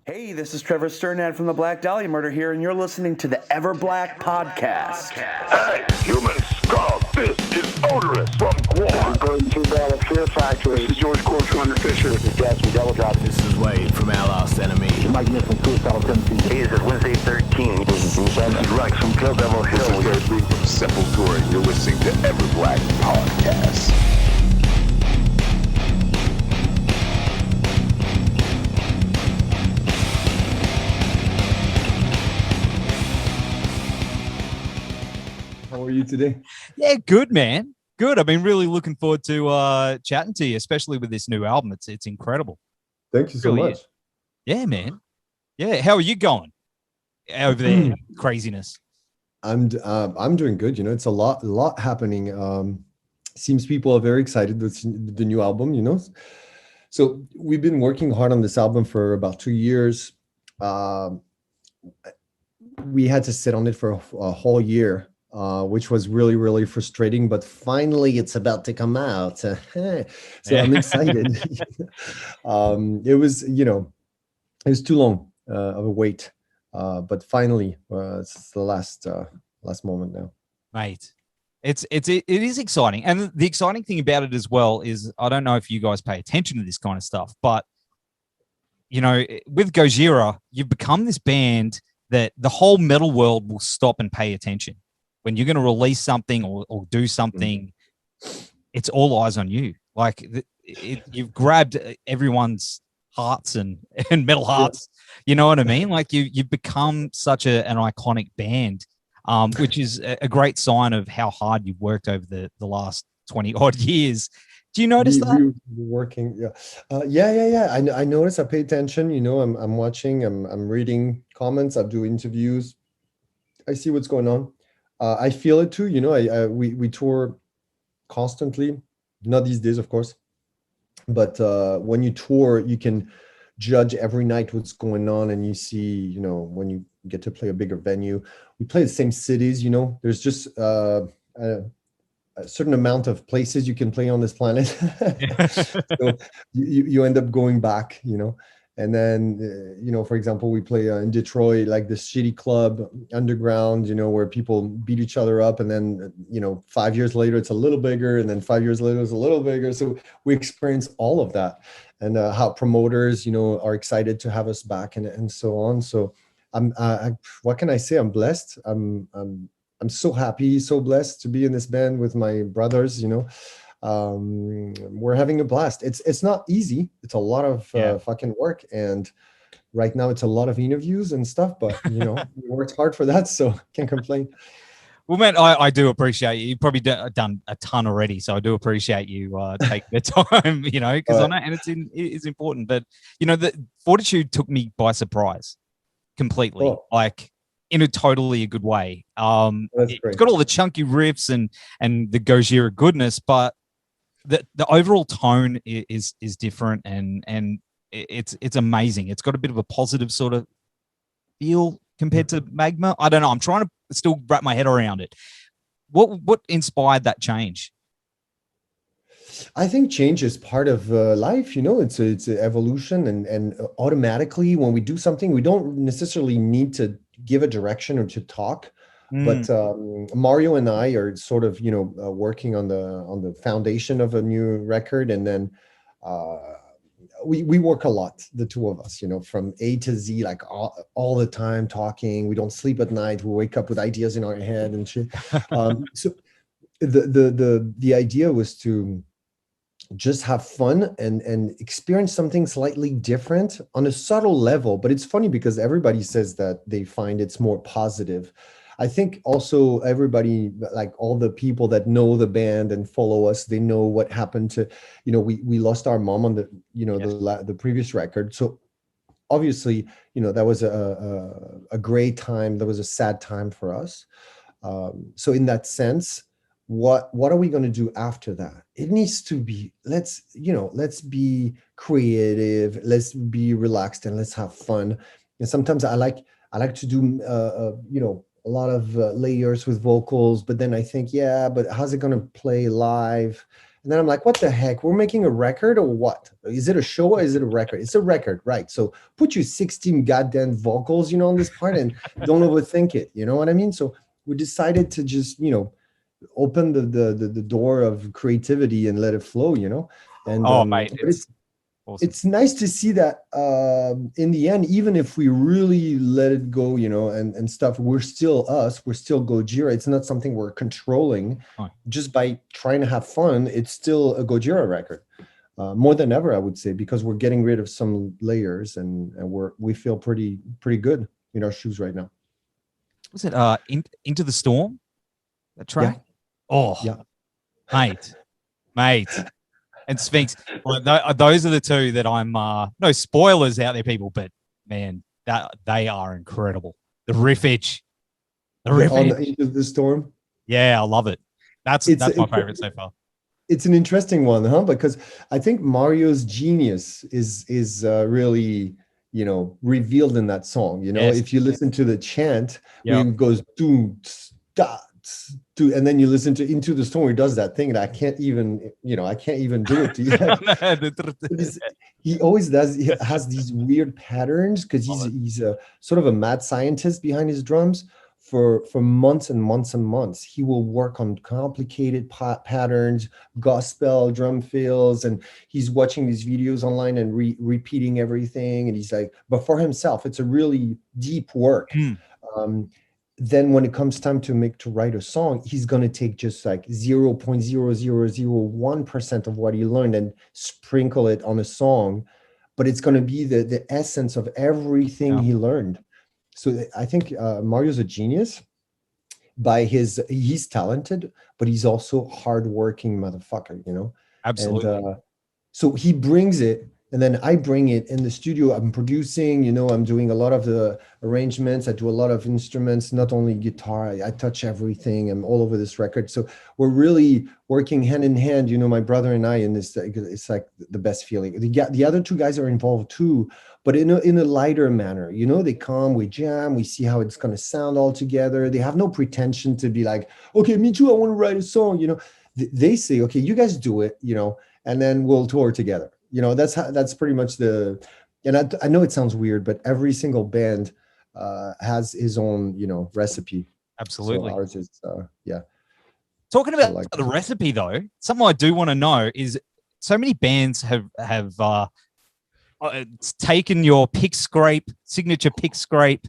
Hey, this is Trevor Sternad from the Black Dahlia Murder here, and you're listening to the Everblack Podcast. Hey, human skull, this is odorous from Guam. Going to the Fear Factory. This is George Corsh Under Fisher. This is Jazz from Double Drop. This is Wade from Our Last Enemy. Mike Nick from Suicidal Tendencies. Hey, this is Wednesday 13. This is Rex from Kill Devil Hill. This is Gary from Sepultura, and you're listening to Everblack Podcast. How are you today? Yeah, good, man. Good. I've been really looking forward to chatting to you, especially with this new album. It's incredible. Thank you so Really much. is. Yeah, man. Yeah. How are you going over there? Craziness. I'm doing good. You know, it's a lot happening. Seems people are very excited with the new album. You know, so we've been working hard on this album for about 2 years. We had to sit on it for a whole year. Which was really frustrating, but finally it's about to come out. So I'm excited. It was too long of a wait, but finally it's the last moment now. Mate. It is exciting. And the exciting thing about it as well is, I don't know if you guys pay attention to this kind of stuff, but you know, with Gojira, you've become this band that the whole metal world will stop and pay attention. When you're going to release something or do something, it's all eyes on you. Like you've grabbed everyone's hearts and metal hearts. You know what I mean? Like you've become such an iconic band, which is a great sign of how hard you've worked over the last 20 odd years. Do you notice that? We're working, yeah. I notice. I pay attention. You know, I'm watching. I'm reading comments. I do interviews. I see what's going on. I feel it too. You know, we tour constantly. Not these days, of course. But when you tour, you can judge every night what's going on, and you see, you know, when you get to play a bigger venue. We play the same cities. You know, there's just a certain amount of places you can play on this planet. So you end up going back. You know. And then, you know, for example, we play in Detroit, like this shitty club underground, you know, where people beat each other up. And then, you know, 5 years later, it's a little bigger. And then 5 years later, it's a little bigger. So we experience all of that, and how promoters, you know, are excited to have us back and so on. So what can I say? I'm blessed. I'm so happy, so blessed to be in this band with my brothers, you know. We're having a blast. It's not easy. It's a lot of fucking work, and right now it's a lot of interviews and stuff, but you know, we worked hard for that, so can't complain. Well, man, I do appreciate you. You've probably done a ton already, so I do appreciate you taking the time, you know, because I know, and it's important. But you know, the Fortitude took me by surprise completely, like in a totally good way. It's got all the chunky riffs and the Gojira goodness, but the overall tone is different, and it's amazing. It's got a bit of a positive sort of feel compared to Magma. I don't know. I'm trying to still wrap my head around it. What inspired that change? I think change is part of life. You know, it's an evolution, and automatically when we do something, we don't necessarily need to give a direction or to talk. But Mario and I are sort of, you know, working on the foundation of a new record, and then we work a lot, the two of us, you know, from A to Z, like all the time talking. We don't sleep at night. We wake up with ideas in our head and shit. So the idea was to just have fun and experience something slightly different on a subtle level. But it's funny because everybody says that they find it's more positive. I think also everybody, like all the people that know the band and follow us, they know what happened to, you know, we lost our mom on the, you know, the previous record. So obviously, you know, that was a great time. That was a sad time for us. So in that sense, what are we going to do after that? It needs to be, let's be creative, let's be relaxed, and let's have fun. And sometimes I like to do, you know, a lot of layers with vocals, but then I think, but how's it going to play live? And then I'm like, what the heck? We're making a record or what? Is it a show or is it a record? It's a record, right? So put your 16 goddamn vocals, on this part and don't overthink it. You know what I mean? So we decided to just, open the door of creativity and let it flow, And mate, it's awesome. It's nice to see that in the end, even if we really let it go, and stuff, we're still us, we're still Gojira. It's not something we're controlling. Just by trying to have fun, it's still a Gojira record. More than ever, I would say, because we're getting rid of some layers and we feel pretty good in our shoes right now. Was it Into the Storm? That track? Yeah. Oh, yeah. Mate. And Sphinx, those are the two that I'm. No spoilers out there, people, but man, that they are incredible. The riffage, Into the Storm. Yeah, I love it. That's my favorite so far. It's an interesting one, huh? Because I think Mario's genius is really revealed in that song. Yes. If you listen to the chant, it goes doom da. And then you listen to Into the Storm, he does that thing that I can't even do it to you. He always does. He has these weird patterns because he's a sort of a mad scientist behind his drums. For months and months and months, he will work on complicated patterns, gospel drum fills, and he's watching these videos online and repeating everything. And he's like, but for himself, it's a really deep work. Then when it comes time to write a song, he's going to take just like 0.0001% of what he learned and sprinkle it on a song, but it's going to be the essence of everything he learned. So I think Mario's a genius. He's talented, but he's also hardworking motherfucker, Absolutely. And so he brings it. And then I bring it in the studio. I'm producing, I'm doing a lot of the arrangements. I do a lot of instruments, not only guitar. I touch everything. I'm all over this record. So we're really working hand in hand, my brother and I in this. It's like the best feeling. The other two guys are involved too, but in a lighter manner. They come, we jam, we see how it's going to sound all together. They have no pretension to be like, okay, me too, I want to write a song. They say, okay, you guys do it, and then we'll tour together. That's pretty much and I know it sounds weird, but every single band has his own, recipe. Absolutely. So ours is, Talking about the recipe, though, something I do want to know is so many bands have taken your signature pick scrape,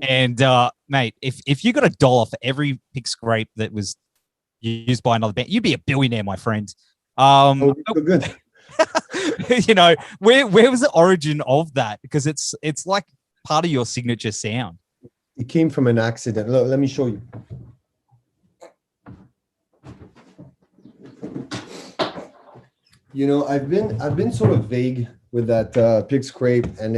and mate, if you got $1 for every pick scrape that was used by another band, you'd be a billionaire, my friend. So good. Where was the origin of that? Because it's like part of your signature sound. It came from an accident. Look, let me show you. I've been sort of vague with that pick scrape, and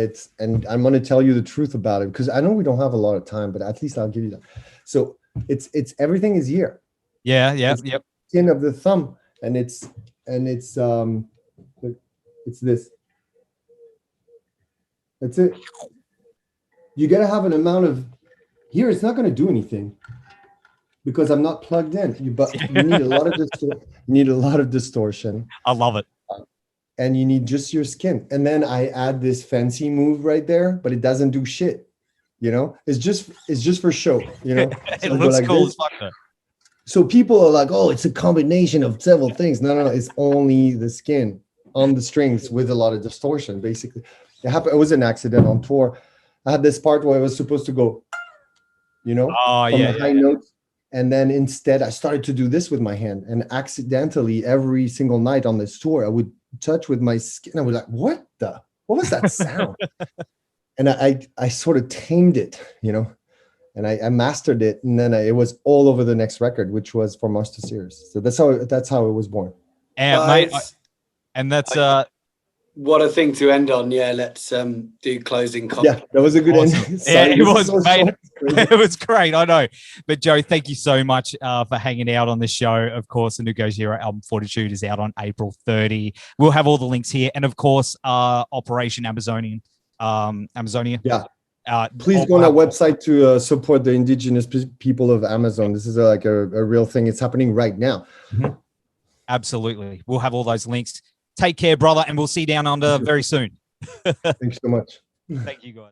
I'm going to tell you the truth about it because I know we don't have a lot of time, but at least I'll give you that. So it's everything is here. Yeah, it's yep. Skin of the thumb, and it's this. That's it. You got to have an amount of here. It's not going to do anything because I'm not plugged in. But you need a lot of distortion. I love it. And you need just your skin. And then I add this fancy move right there, but it doesn't do shit. It's just for show. It looks like cool as fuck. So people are like, oh, it's a combination of several things. No, it's only the skin on the strings with a lot of distortion, basically. It was an accident on tour. I had this part where I was supposed to go, from the high notes. And then instead, I started to do this with my hand. And accidentally, every single night on this tour, I would touch with my skin. I was like, what was that sound? And I sort of tamed it, and I mastered it. And then it was all over the next record, which was For Mars to Sirius. So that's how it was born. And mate, and that's what a thing to end on. Yeah, let's do closing comments. Yeah, that was a good awesome. end. Yeah, it was, mate. It was great. I know. But Joe, thank you so much for hanging out on the show. Of course, the new Gojira album Fortitude is out on April 30. We'll have all the links here. And of course, Operation Amazonia. Yeah. Please go on our website to support the indigenous people of Amazon. This is a real thing. It's happening right now. Mm-hmm. Absolutely. We'll have all those links. Take care, brother, and we'll see you down under very soon. Thanks so much. Thank you, guys.